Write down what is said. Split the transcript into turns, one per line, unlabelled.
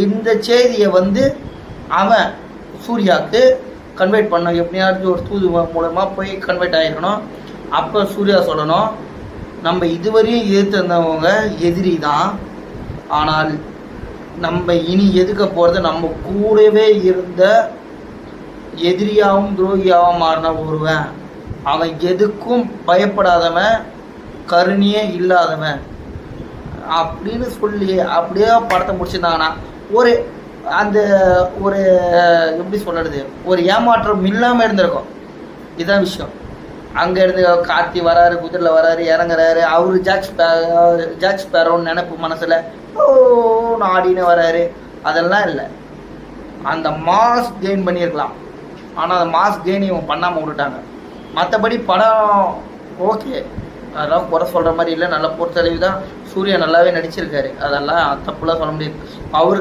இந்த செய்தியை அவன் சூர்யாவுக்கு கன்வெர்ட் பண்ண எப்படியாச்சும் ஒரு தூது மூலமாக போய் கன்வெர்ட் ஆகிருக்கணும். அப்போ சூர்யா சொல்லணும், நம்ம இதுவரையும் எதிர்த்து வந்தவங்க எதிரி தான், ஆனால் நம்ம இனி எதுக்க போகிறது நம்ம கூடவே இருந்த எதிரியாகவும் துரோகியாகவும் மாறின ஒருவன், அவன் எதுக்கும் பயப்படாதவன், கருணையே இல்லாதவன் அப்படின்னு சொல்லி அப்படியே படத்தை முடிச்சிருந்தாங்கன்னா ஒரு எப்படி சொல்கிறது, ஒரு ஏமாற்றம் இல்லாமல் இருந்திருக்கும். இதுதான் விஷயம். அங்கேருந்து கார்த்தி வராரு, குதிரையில் வராரு, இறங்குறாரு, அவரு ஜாக்ஸ் பேரோன்னு நினைப்பு மனசில் ஆடின்னு வராரு. அதெல்லாம் இல்லை, அந்த மாஸ் கெயின் பண்ணியிருக்கலாம். ஆனால் அந்த மாஸ் கெயின் இவங்க பண்ணாமல் விட்டுட்டாங்க. மற்றபடி படம் ஓகே, அதெல்லாம் குறை சொல்கிற மாதிரி இல்லை, நல்ல பொறுத்தளவு தான். சூர்யா நல்லாவே நடிச்சிருக்காரு, அதெல்லாம் தப்புலாம் சொல்ல முடியாது. அவருக்கு